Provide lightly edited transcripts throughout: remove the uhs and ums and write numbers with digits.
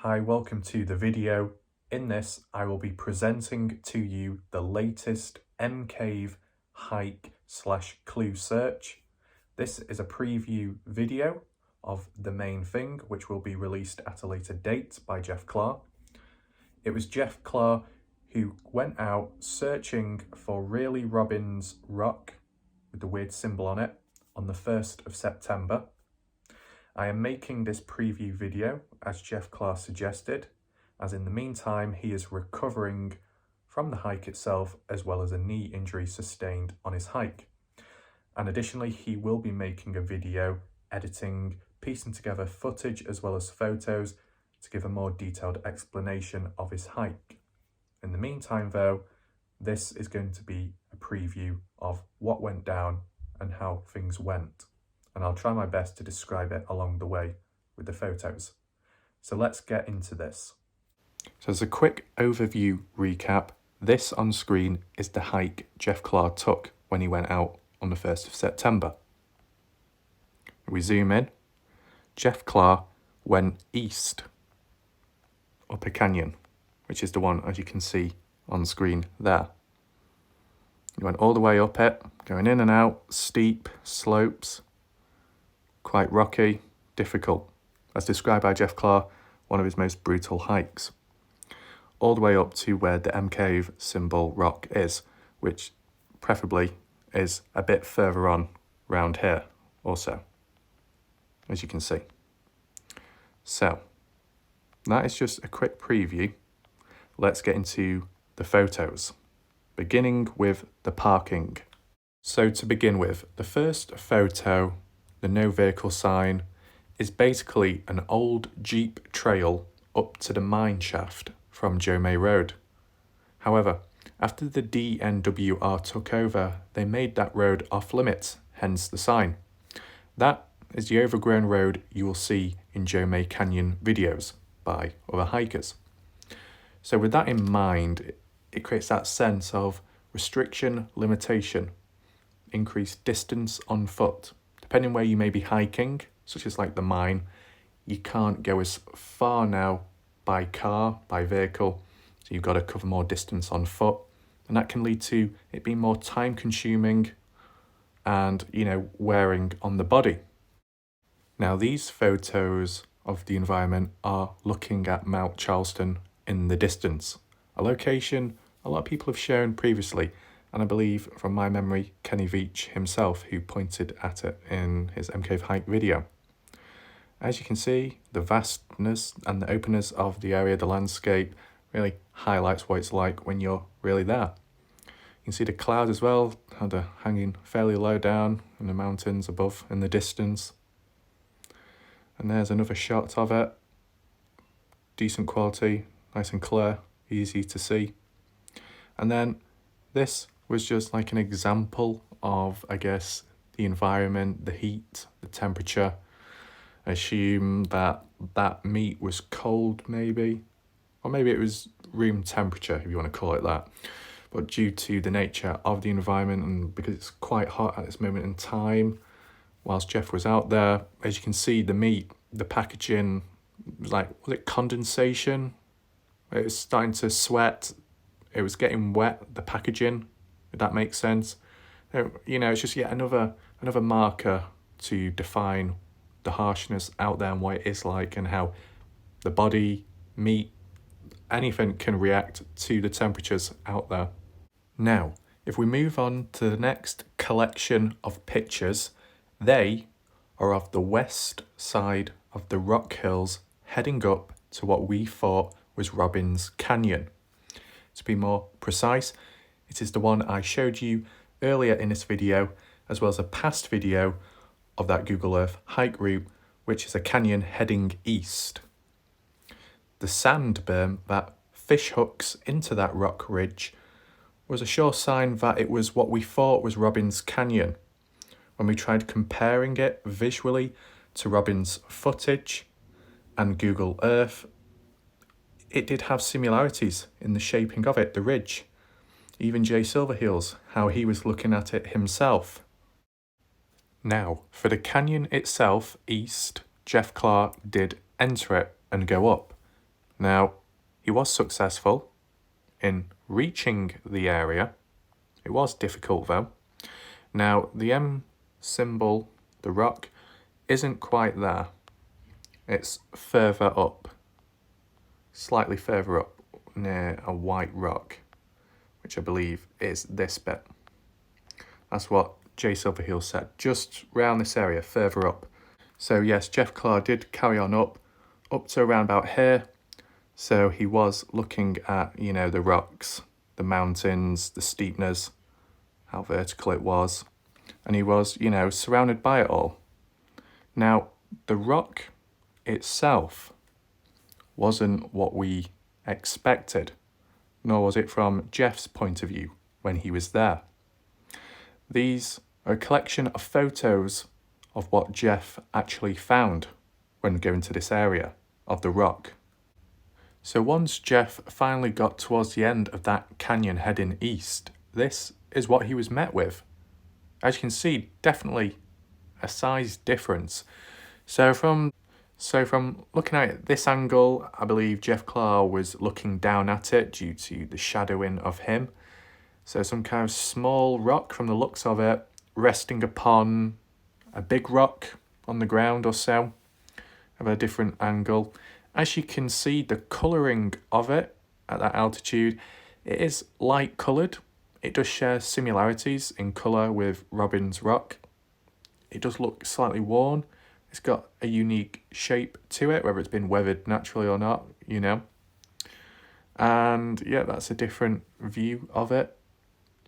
Hi, welcome to the video. In this, I will be presenting to you the latest mCave hike/clue search. This is a preview video of the main thing, which will be released at a later date by Jef Cla. It was Jef Cla who went out searching for Really Robbins rock with the weird symbol on it on the 1st of September. I am making this preview video as Jef Cla suggested, as in the meantime he is recovering from the hike itself as well as a knee injury sustained on his hike. And additionally, he will be making a video editing, piecing together footage as well as photos to give a more detailed explanation of his hike. In the meantime though, this is going to be a preview of what went down and how things went. And I'll try my best to describe it along the way with the photos. So let's get into this. So as a quick overview recap, this on screen is the hike Jef Cla took when he went out on the 1st of September. We zoom in, Jef Cla went east up a canyon, which is the one as you can see on screen there. He went all the way up it, going in and out, steep slopes, quite rocky, difficult, as described by Jef Cla, one of his most brutal hikes. All the way up to where the mCave symbol rock is, which preferably is a bit further on round here also, as you can see. So, that is just a quick preview. Let's get into the photos, beginning with the parking. So to begin with, the first photo, the no vehicle sign, is basically an old Jeep trail up to the mine shaft from Jomay Road. However, after the DNWR took over, they made that road off limits, hence the sign. That is the overgrown road you will see in Jomay Canyon videos by other hikers. So with that in mind, it creates that sense of restriction, limitation, increased distance on foot. Depending where you may be hiking, such as like the mine, you can't go as far now by car, by vehicle, so you've got to cover more distance on foot, and that can lead to it being more time consuming and, wearing on the body. Now these photos of the environment are looking at Mount Charleston in the distance, a location a lot of people have shown previously, and I believe from my memory, Kenny Veach himself who pointed at it in his mCave hike video. As you can see, the vastness and the openness of the area, the landscape, really highlights what it's like when you're really there. You can see the clouds as well, how they're hanging fairly low down in the mountains above in the distance. And there's another shot of it. Decent quality, nice and clear, easy to see. And then this was just like an example of, I guess, the environment, the heat, the temperature. I assume that that meat was cold maybe, or maybe it was room temperature if you want to call it that. But due to the nature of the environment and because it's quite hot at this moment in time, whilst Jef was out there, as you can see the meat, the packaging, was it condensation? It was starting to sweat. It was getting wet, the packaging, if that makes sense. It's just yet another marker to define the harshness out there and what it is like and how the body, meat, anything can react to the temperatures out there. Now, if we move on to the next collection of pictures, they are of the west side of the rock hills heading up to what we thought was Robbins Canyon. To be more precise, it is the one I showed you earlier in this video, as well as a past video of that Google Earth hike route, which is a canyon heading east. The sand berm that fish hooks into that rock ridge was a sure sign that it was what we thought was Robbins Canyon. When we tried comparing it visually to Robbins footage and Google Earth, it did have similarities in the shaping of it, the ridge. Even Jay Silverheels, how he was looking at it himself. Now, for the canyon itself, east, Jef Cla did enter it and go up. Now, he was successful in reaching the area. It was difficult though. Now, the M symbol, the rock, isn't quite there. It's further up, slightly further up near a white rock, which I believe is this bit. That's what J Silverheel said, just round this area, further up. So yes, Jef Cla did carry on up to around about here. So he was looking at, you know, the rocks, the mountains, the steepness, how vertical it was. And he was, you know, surrounded by it all. Now, the rock itself wasn't what we expected, nor was it from Jeff's point of view when he was there. These are a collection of photos of what Jeff actually found when going to this area of the rock. So once Jeff finally got towards the end of that canyon heading east, this is what he was met with. As you can see, definitely a size difference. So from looking at it this angle, I believe Jef Cla was looking down at it due to the shadowing of him. So some kind of small rock from the looks of it, resting upon a big rock on the ground or so, of a different angle. As you can see, the colouring of it at that altitude, it is light coloured. It does share similarities in colour with Robin's Rock. It does look slightly worn. It's got a unique shape to it, whether it's been weathered naturally or not, you know. And yeah, that's a different view of it.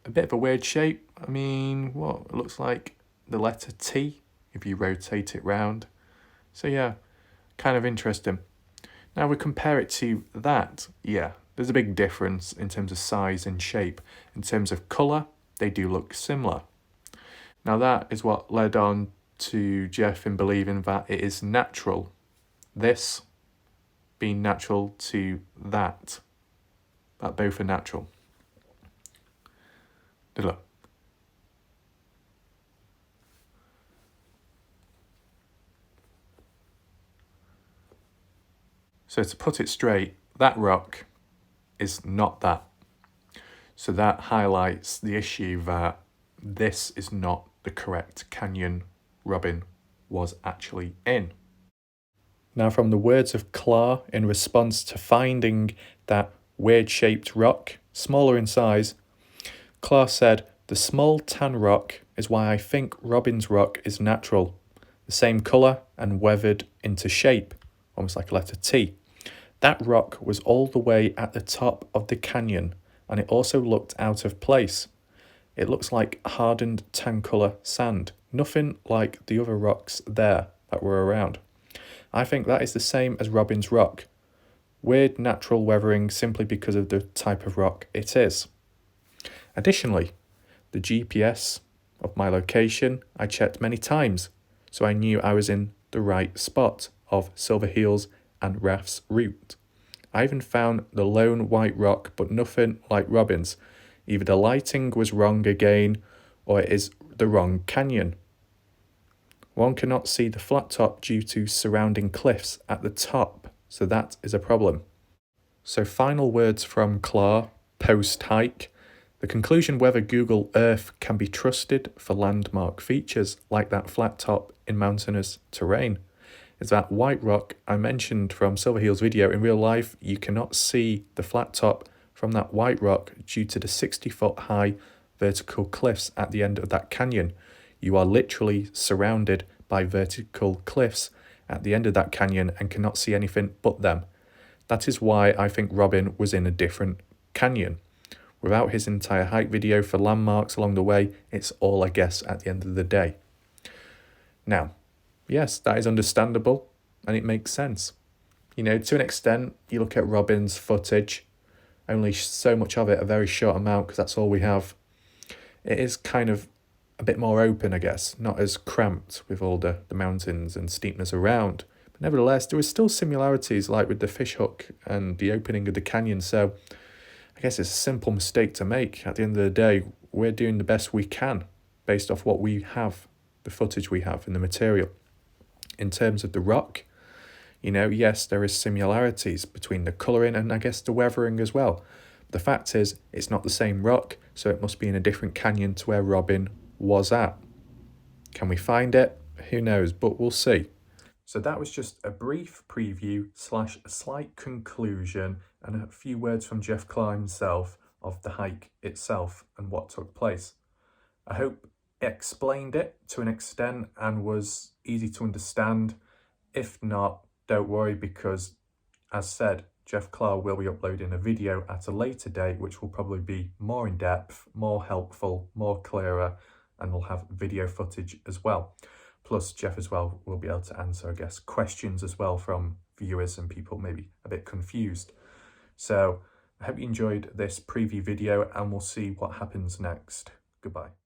A bit of a weird shape. I mean, what it looks like the letter T if you rotate it round. So yeah, kind of interesting. Now we compare it to that. Yeah, there's a big difference in terms of size and shape. In terms of colour, they do look similar. Now that is what led on to Jeff in believing that it is natural. This being natural to that both are natural. Look. So to put it straight, that rock is not that. So that highlights the issue that this is not the correct canyon Robin was actually in. Now from the words of Cla in response to finding that weird shaped rock, smaller in size, Cla said, "The small tan rock is why I think Robin's Rock is natural. The same colour and weathered into shape, almost like a letter T. That rock was all the way at the top of the canyon, and it also looked out of place. It looks like hardened tan colour sand, nothing like the other rocks there that were around. I think that is the same as Robin's Rock. Weird natural weathering simply because of the type of rock it is. Additionally, the GPS of my location I checked many times, so I knew I was in the right spot of Silverheel's and Raf's route. I even found the lone white rock, but nothing like Robin's. Either the lighting was wrong again, or it is the wrong canyon. One cannot see the flat top due to surrounding cliffs at the top, so that is a problem." So final words from Cla post-hike. The conclusion whether Google Earth can be trusted for landmark features like that flat top in mountainous terrain is that white rock I mentioned from Silverheel's video. In real life, you cannot see the flat top from that white rock due to the 60-foot high vertical cliffs at the end of that canyon. You are literally surrounded by vertical cliffs at the end of that canyon and cannot see anything but them. That is why I think Robin was in a different canyon. Without his entire hike video for landmarks along the way, it's all a guess at the end of the day. Now, yes, that is understandable and it makes sense. You know, to an extent, you look at Robin's footage, only so much of it, a very short amount, because that's all we have. It is kind of a bit more open, I guess, not as cramped with all the mountains and steepness around. But nevertheless, there is still similarities, like with the fishhook and the opening of the canyon. So I guess it's a simple mistake to make. At the end of the day, we're doing the best we can based off what we have, the footage we have and the material. In terms of the rock, You know, yes, there is similarities between the colouring and I guess the weathering as well. The fact is, it's not the same rock, so it must be in a different canyon to where Robin was at. Can we find it? Who knows, but we'll see. So that was just a brief preview slash a slight conclusion and a few words from Jef Cla himself of the hike itself and what took place. I hope it explained it to an extent and was easy to understand. If not, don't worry, because as said, Jef Cla will be uploading a video at a later date which will probably be more in depth, more helpful, more clearer, and will have video footage as well. Plus Jef as well will be able to answer, I guess, questions as well from viewers and people maybe a bit confused. So I hope you enjoyed this preview video and we'll see what happens next. Goodbye.